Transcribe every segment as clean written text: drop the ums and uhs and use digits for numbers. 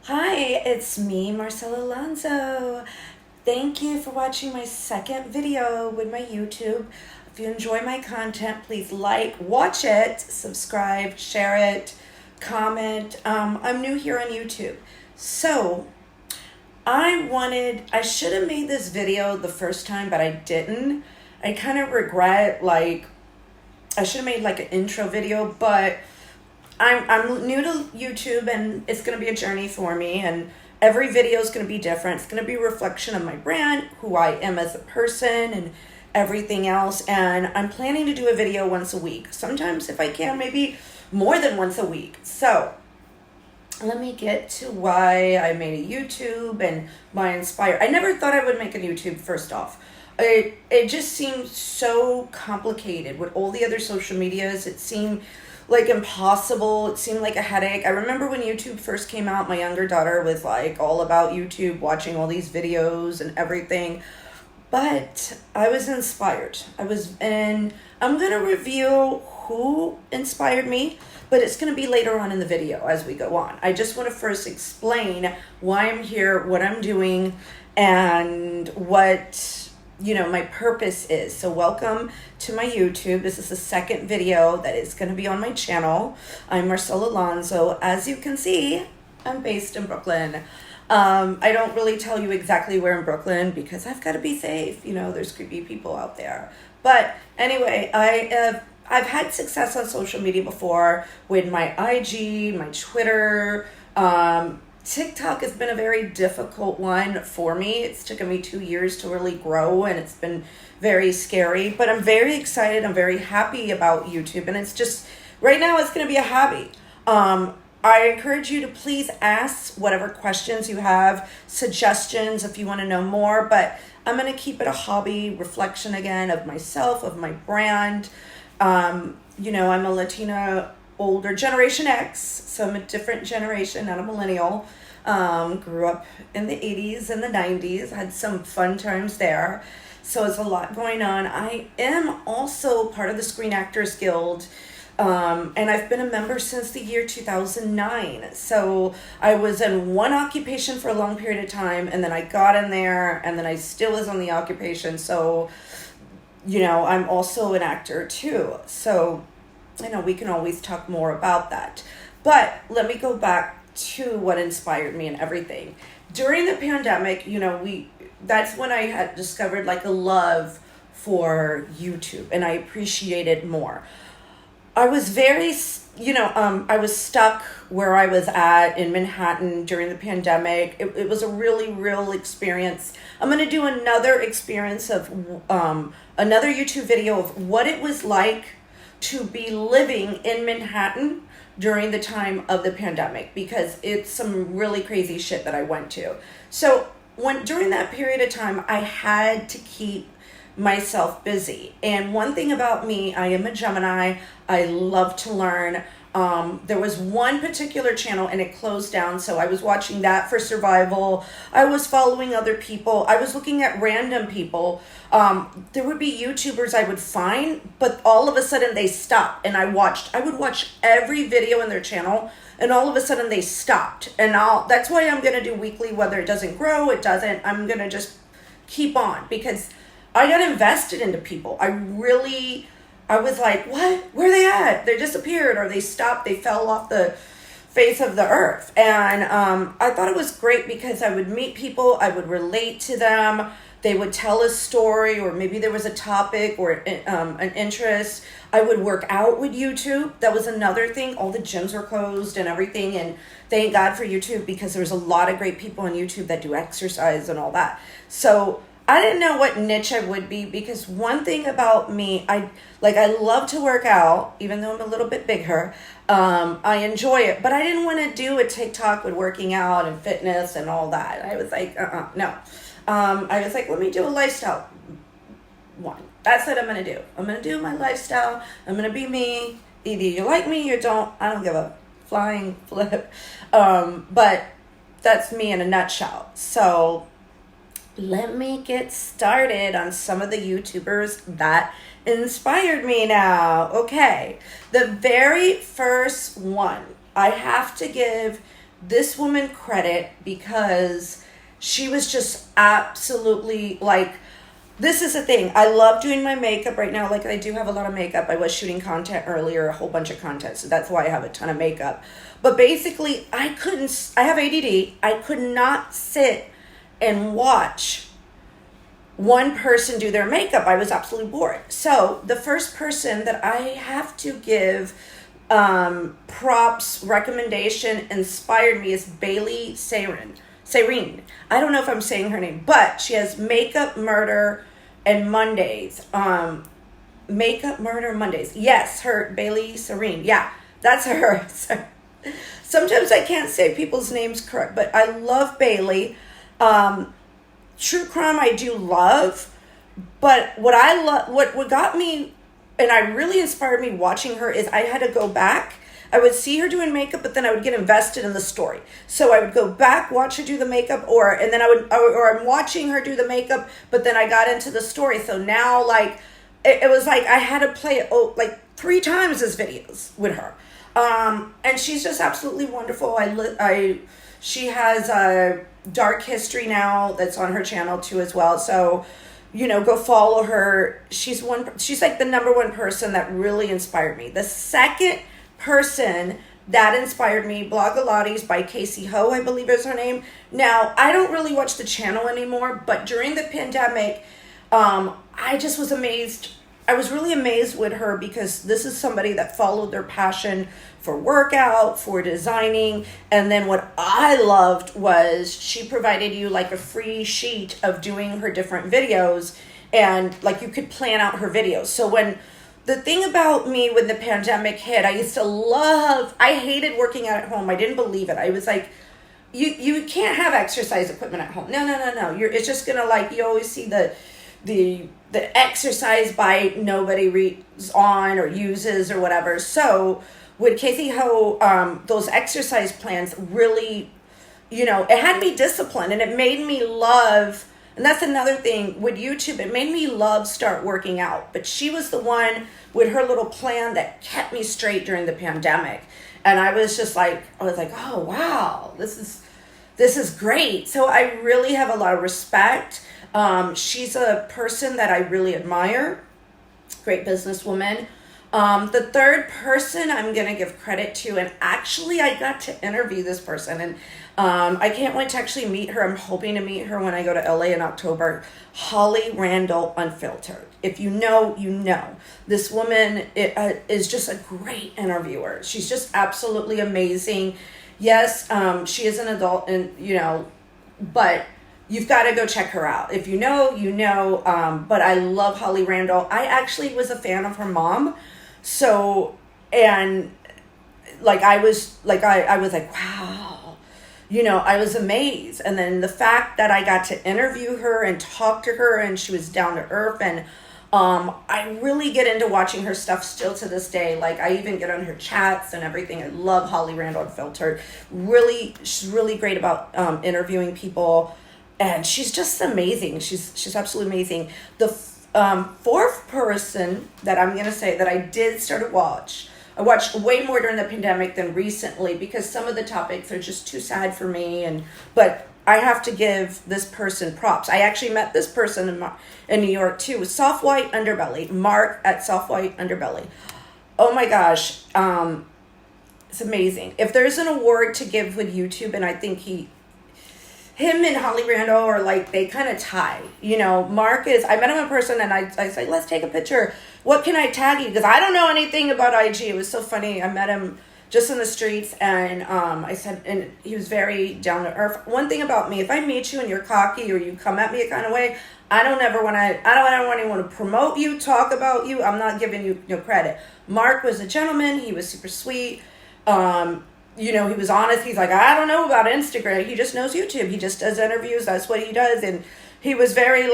Hi, it's me, Marcela Alonso. Thank you for watching my second video with my YouTube. If you enjoy my content, please watch it, subscribe, share it, comment. I'm new here on YouTube. So, I should have made this video the first time, but I didn't. I kind of regret, I should have made like an intro video, but I'm new to YouTube and it's going to be a journey for me, and every video is going to be different. It's going to be a reflection of my brand, who I am as a person, and everything else. And I'm planning to do a video once a week. Sometimes if I can, maybe more than once a week. So let me get to why I made a YouTube and why I inspired. I never thought I would make a YouTube first off. It just seemed so complicated with all the other social medias. It seemed like impossible. It seemed like a headache. I remember when YouTube first came out, my younger daughter was like all about YouTube, watching all these videos and everything. But I was inspired. And I'm going to reveal who inspired me, but it's going to be later on in the video as we go on. I just want to first explain why I'm here, what I'm doing, and what my purpose is. So welcome to my YouTube. This is the second video that is going to be on my channel. I'm Marcela Alonso. As you can see, I'm based in Brooklyn. I don't really tell you exactly where in Brooklyn because I've got to be safe. There's creepy people out there. But anyway, I've had success on social media before with my IG, my Twitter. TikTok has been a very difficult one for me. It's taken me 2 years to really grow, and it's been very scary. But I'm very excited. I'm very happy about YouTube, and it's just, right now it's going to be a hobby. I encourage you to please ask whatever questions you have, suggestions if you want to know more, but I'm going to keep it a hobby, reflection again of myself, of my brand. I'm a Latina, older Generation X, so I'm a different generation, not a millennial. Grew up in the 80s and the 90s, had some fun times there. So there's a lot going on. I am also part of the Screen Actors Guild, and I've been a member since the year 2009. So I was in one occupation for a long period of time, and then I got in there, and then I still was on the occupation. So, I'm also an actor too. So we can always talk more about that. But let me go back to what inspired me and everything. During the pandemic, that's when I had discovered like a love for YouTube, and I appreciate it more. I was I was stuck where I was at in Manhattan during the pandemic. It was a really real experience. I'm going to do another experience of another YouTube video of what it was like to be living in Manhattan during the time of the pandemic, because it's some really crazy shit that I went to. So during that period of time, I had to keep myself busy. And one thing about me, I am a Gemini. I love to learn. There was one particular channel and it closed down, so I was watching that for survival. I was following other people. I was looking at random people. There would be YouTubers I would find, but all of a sudden they stopped, and I would watch every video in their channel, and all of a sudden they stopped. And that's why I'm going to do weekly, whether it doesn't grow, it doesn't. I'm going to just keep on, because I got invested into people. I was like, what? Where are they at? They disappeared, or they stopped. They fell off the face of the earth. And I thought it was great because I would meet people. I would relate to them. They would tell a story, or maybe there was a topic or an interest. I would work out with YouTube. That was another thing. All the gyms were closed and everything. And thank God for YouTube, because there's a lot of great people on YouTube that do exercise and all that. So I didn't know what niche I would be, because one thing about me, I love to work out, even though I'm a little bit bigger. I enjoy it, but I didn't want to do a TikTok with working out and fitness and all that. I was like, no. I was like, let me do a lifestyle one. That's what I'm going to do. I'm going to do my lifestyle. I'm going to be me. Either you like me or don't. I don't give a flying flip. But that's me in a nutshell. So let me get started on some of the YouTubers that inspired me now. Okay, the very first one, I have to give this woman credit because she was just absolutely like, this is the thing. I love doing my makeup right now. Like, I do have a lot of makeup. I was shooting content earlier, a whole bunch of content. So that's why I have a ton of makeup. But basically, I have ADD. I could not sit and watch one person do their makeup. I was absolutely bored. So the first person that I have to give props, recommendation, inspired me is Bailey Serene. I don't know if I'm saying her name, but she has Makeup Murder and Mondays. Makeup Murder Mondays. Yes, her, Bailey Serene. Yeah, that's her. Sometimes I can't say people's names correct, but I love Bailey. True crime I do love, but what I love, what got me, and I really inspired me watching her is I had to go back. I would see her doing makeup, but then I would get invested in the story. So I would go back, watch her do the makeup, or I'm watching her do the makeup, but then I got into the story. So now, like, it was like I had to play it like 3 times as videos with her. And she's just absolutely wonderful. She has a dark history now that's on her channel too as well. So, go follow her. She's like the number one person that really inspired me. The second person that inspired me, Blogilates by Casey Ho, I believe is her name. Now, I don't really watch the channel anymore, but during the pandemic, I just was amazed. I was really amazed with her because this is somebody that followed their passion for workout, for designing. And then what I loved was she provided you like a free sheet of doing her different videos, and like you could plan out her videos. So the thing about me when the pandemic hit, I hated working out at home. I didn't believe it. I was like, you can't have exercise equipment at home. No. It's just going to, like, you always see the exercise bike nobody reads on or uses or whatever. So with Casey Ho, those exercise plans really, it had me disciplined, and it made me love. And that's another thing with YouTube. It made me start working out. But she was the one with her little plan that kept me straight during the pandemic. And I was like, oh, wow, this is great. So I really have a lot of respect. She's a person that I really admire. Great businesswoman. The third person I'm going to give credit to, and actually I got to interview this person, and I can't wait to actually meet her. I'm hoping to meet her when I go to LA in October. Holly Randall Unfiltered. If you know, you know. This woman is just a great interviewer. She's just absolutely amazing. Yes, she is an adult, and but you've got to go check her out. If you know, you know. But I love Holly Randall. I actually was a fan of her mom. So, and like, I was like, wow, I was amazed. And then the fact that I got to interview her and talk to her, and she was down to earth, and I really get into watching her stuff still to this day. Like, I even get on her chats and everything. I love Holly Randall Unfiltered. She's really great about interviewing people, and she's just amazing. She's absolutely amazing. The fourth person that I'm going to say that I did start to watch, I watched way more during the pandemic than recently because some of the topics are just too sad for me. But I have to give this person props. I actually met this person in New York too. Soft White Underbelly. Mark at Soft White Underbelly. Oh my gosh. It's amazing. If there's an award to give with YouTube, and I think him and Holly Randall are like, they kind of tie. Mark I met him in person, and I say, let's take a picture. What can I tag you? Because I don't know anything about IG. It was so funny. I met him just in the streets, and I said, and he was very down to earth. One thing about me, if I meet you and you're cocky or you come at me a kind of way, I don't ever want to promote you, talk about you. I'm not giving you no credit. Mark was a gentleman. He was super sweet. He was honest. He's like, I don't know about Instagram. He just knows YouTube. He just does interviews. That's what he does. And he was very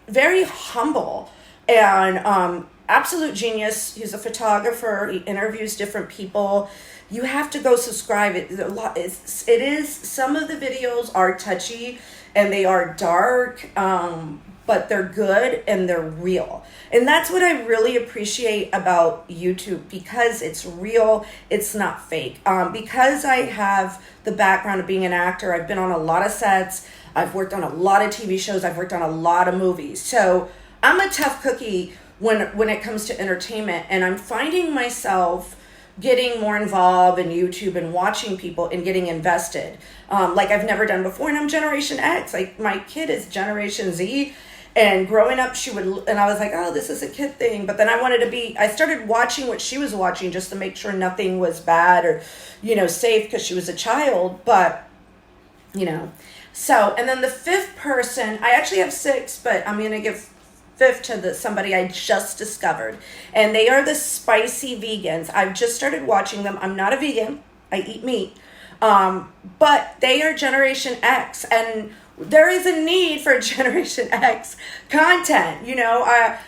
very humble and absolute genius. He's a photographer. He interviews different people. you have to go subscribe. It is, some of the videos are touchy and they are dark, but they're good and they're real. And that's what I really appreciate about YouTube, because it's real, it's not fake. Because I have the background of being an actor, I've been on a lot of sets, I've worked on a lot of TV shows, I've worked on a lot of movies. So I'm a tough cookie when it comes to entertainment, and I'm finding myself getting more involved in YouTube and watching people and getting invested, like I've never done before. And I'm Generation X. Like, my kid is Generation Z, and growing up, and I was like, oh, this is a kid thing. But then I started watching what she was watching just to make sure nothing was bad or, safe, because she was a child. But, so, and then the fifth person, I actually have six, but I'm going to give fifth to somebody I just discovered, and they are the spicy vegans. I've just started watching them. I'm not a vegan, I eat meat, but they are Generation X, and there is a need for Generation X content.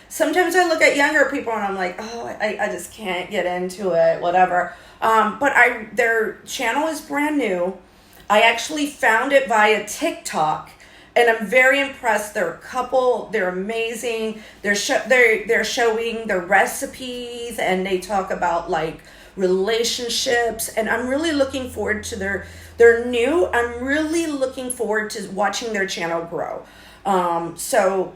Sometimes I look at younger people and I'm like, oh, I just can't get into it, whatever. But their channel is brand new. I actually found it via TikTok, and I'm very impressed. They're a couple. They're amazing. They're showing the recipes, and they talk about like relationships. And I'm really looking forward to they're new. I'm really looking forward to watching their channel grow. So,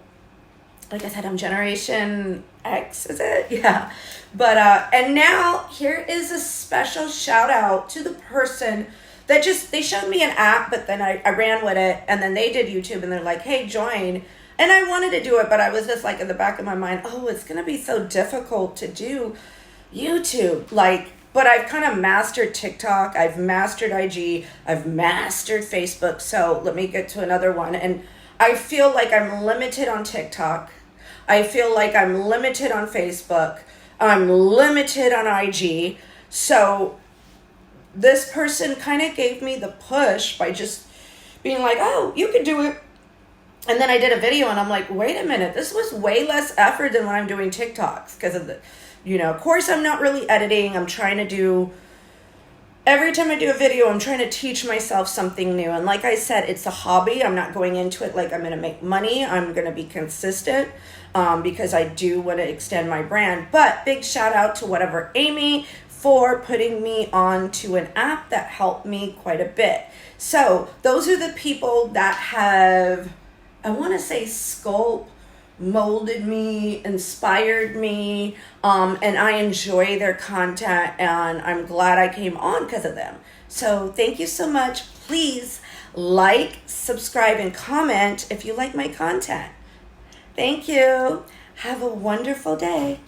like I said, I'm Generation X. Is it? Yeah. But and now here is a special shout out to the person that they showed me an app, but then I ran with it, and then they did YouTube, and they're like, hey, join. And I wanted to do it, but I was just like in the back of my mind, oh, it's going to be so difficult to do YouTube. But I've kind of mastered TikTok, I've mastered IG, I've mastered Facebook. So let me get to another one. And I feel like I'm limited on TikTok. I feel like I'm limited on Facebook. I'm limited on IG. So this person kind of gave me the push by just being like, oh, you can do it. And then I did a video, and I'm like, wait a minute, this was way less effort than when I'm doing TikToks, because of of course, I'm not really editing. I'm trying to every time I do a video, I'm trying to teach myself something new. And like I said, it's a hobby. I'm not going into it like I'm going to make money. I'm going to be consistent, because I do want to extend my brand. But big shout out to Amy for putting me onto an app that helped me quite a bit. So those are the people that have, I want to say, molded me, inspired me, and I enjoy their content, and I'm glad I came on because of them. So thank you so much. Please like, subscribe, and comment if you like my content. Thank you. Have a wonderful day.